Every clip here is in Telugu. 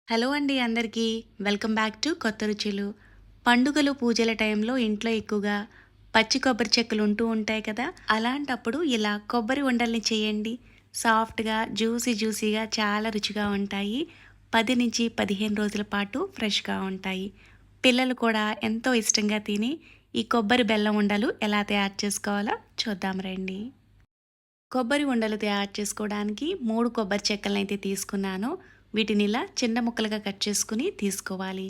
హలో అండి అందరికీ. వెల్కమ్ బ్యాక్ టు కొత్త రుచులు. పండుగలు, పూజల టైంలో ఇంట్లో ఎక్కువగా పచ్చి కొబ్బరి చెక్కలు ఉంటూ ఉంటాయి కదా! అలాంటప్పుడు ఇలా కొబ్బరి ఉండల్ని చేయండి. సాఫ్ట్‌గా, జ్యూసీగా చాలా రుచిగా ఉంటాయి. 10-15 రోజుల పాటు ఫ్రెష్‌గా ఉంటాయి. పిల్లలు కూడా ఎంతో ఇష్టంగా తిని ఈ కొబ్బరి బెల్లం ఉండలు ఎలా తయారు చేసుకోవాలో చూద్దాం రండి. కొబ్బరి ఉండలు తయారు చేసుకోవడానికి 3 కొబ్బరి చెక్కలనైతే తీసుకున్నాను. వీటిని ఇలా చిన్న ముక్కలుగా కట్ చేసుకొని తీసుకోవాలి.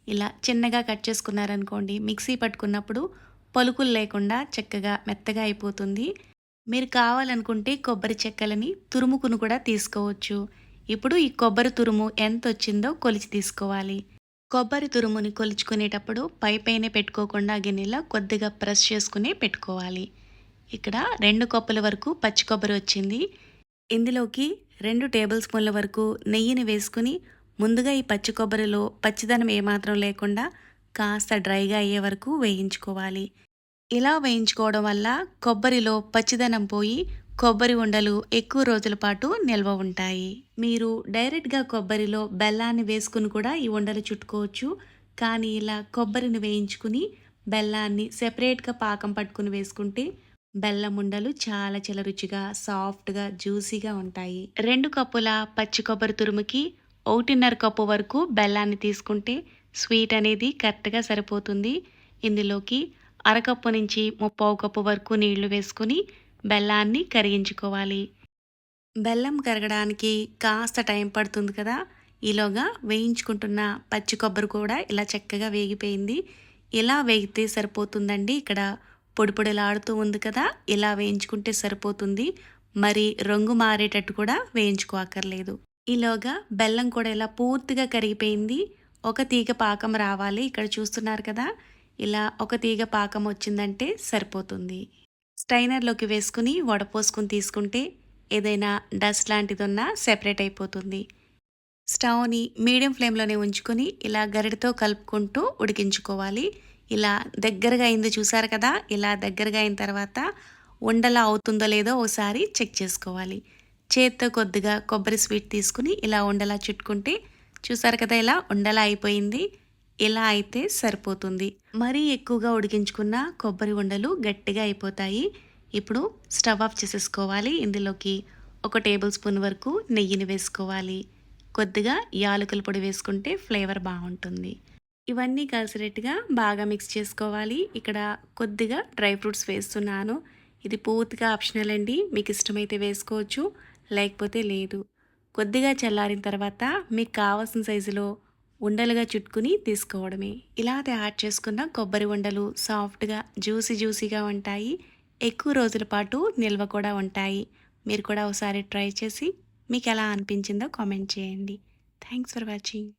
ఇలా చిన్నగా కట్ చేసుకున్నారనుకోండి, మిక్సీ పట్టుకున్నప్పుడు పలుకులు లేకుండా చక్కగా మెత్తగా అయిపోతుంది. మీరు కావాలనుకుంటే కొబ్బరి చెక్కలని తురుముకుని కూడా తీసుకోవచ్చు. ఇప్పుడు ఈ కొబ్బరి తురుము ఎంతొచ్చిందో కొలిచి తీసుకోవాలి. కొబ్బరి తురుముని కొలుచుకునేటప్పుడు పైపైనే పెట్టుకోకుండా గిన్నెలో కొద్దిగా ప్రెస్ చేసుకుని పెట్టుకోవాలి. ఇక్కడ 2 కప్పుల వరకు పచ్చి కొబ్బరి వచ్చింది. ఇందులోకి 2 టేబుల్ స్పూన్ల వరకు నెయ్యిని వేసుకుని ముందుగా ఈ పచ్చి కొబ్బరిలో పచ్చిదనం ఏమాత్రం లేకుండా కాస్త డ్రైగా అయ్యే వరకు వేయించుకోవాలి. ఇలా వేయించుకోవడం వల్ల కొబ్బరిలో పచ్చిదనం పోయి కొబ్బరి ఉండలు ఎక్కువ రోజుల పాటు నిల్వ ఉంటాయి. మీరు డైరెక్ట్‌గా కొబ్బరిలో బెల్లాన్ని వేసుకుని కూడా ఈ ఉండలు చుట్టుకోవచ్చు. కానీ ఇలా కొబ్బరిని వేయించుకుని బెల్లాన్ని సెపరేట్‌గా పాకం పట్టుకుని వేసుకుంటే బెల్లం ఉండలు చాలా రుచిగా, సాఫ్ట్‌గా, జ్యూసీగా ఉంటాయి. 2 కప్పుల పచ్చి కొబ్బరి తురుముకి 1.5 కప్పు వరకు బెల్లాన్ని తీసుకుంటే స్వీట్ అనేది కరెక్ట్‌గా సరిపోతుంది. ఇందులోకి అరకప్పు నుంచి ముప్పావు కప్పు వరకు నీళ్లు వేసుకొని బెల్లాన్ని కరిగించుకోవాలి. బెల్లం కరగడానికి కాస్త టైం పడుతుంది కదా! ఈలోగా వేయించుకుంటున్న పచ్చి కొబ్బరి కూడా ఇలా చక్కగా వేగిపోయింది. ఇలా వేగితే సరిపోతుందండి. ఇక్కడ పొడి పొడిలాడుతూ ఉంది కదా! ఇలా వేయించుకుంటే సరిపోతుంది. మరి రంగు మారేటట్టు కూడా వేయించుకోక్కర్లేదు. ఈలోగా బెల్లం కూడా ఇలా పూర్తిగా కరిగిపోయింది. ఒక తీగ పాకం రావాలి. ఇక్కడ చూస్తున్నారు కదా! ఇలా ఒక తీగ పాకం వచ్చిందంటే సరిపోతుంది. స్ట్రైనర్‌లోకి వేసుకొని వడపోసుకొని తీసుకుంటే ఏదైనా డస్ట్ లాంటిదున్నా సెపరేట్ అయిపోతుంది. స్టవ్‌ని మీడియం ఫ్లేమ్‌లోనే ఉంచుకొని ఇలా గరిటెతో కలుపుకుంటూ ఉడికించుకోవాలి. ఇలా దగ్గరగా అయింది చూసారు కదా! ఇలా దగ్గరగా అయిన తర్వాత ఉండలా అవుతుందో లేదో ఓసారి చెక్ చేసుకోవాలి. చేత్తో కొద్దిగా కొబ్బరి స్వీట్ తీసుకొని ఇలా ఉండలా చుట్టుకుంటే చూసారు కదా! ఇలా ఉండలా అయిపోయింది. ఇలా అయితే సరిపోతుంది. మరీ ఎక్కువగా ఉడికించుకున్న కొబ్బరి ఉండలు గట్టిగా అయిపోతాయి. ఇప్పుడు స్టవ్ ఆఫ్ చేసేసుకోవాలి. ఇందులోకి ఒక టేబుల్ స్పూన్ వరకు నెయ్యిని వేసుకోవాలి. కొద్దిగా యాలకుల పొడి వేసుకుంటే ఫ్లేవర్ బాగుంటుంది. ఇవన్నీ కలిసేటట్టుగా బాగా మిక్స్ చేసుకోవాలి. ఇక్కడ కొద్దిగా డ్రై ఫ్రూట్స్ వేస్తున్నాను. ఇది పూర్తిగా ఆప్షనల్ అండి. మీకు ఇష్టమైతే వేసుకోవచ్చు, లేకపోతే లేదు. కొద్దిగా చల్లారిన తర్వాత మీకు కావాల్సిన సైజులో ఉండలుగా చుట్టుకుని తీసుకోవడమే. ఇలా తయారు చేసుకున్న కొబ్బరి ఉండలు సాఫ్ట్‌గా, జ్యూసీగా ఉంటాయి. ఎక్కువ రోజుల పాటు నిల్వ కూడా ఉంటాయి. మీరు కూడా ఒకసారి ట్రై చేసి మీకు ఎలా అనిపించిందో కామెంట్ చేయండి. Thanks for watching.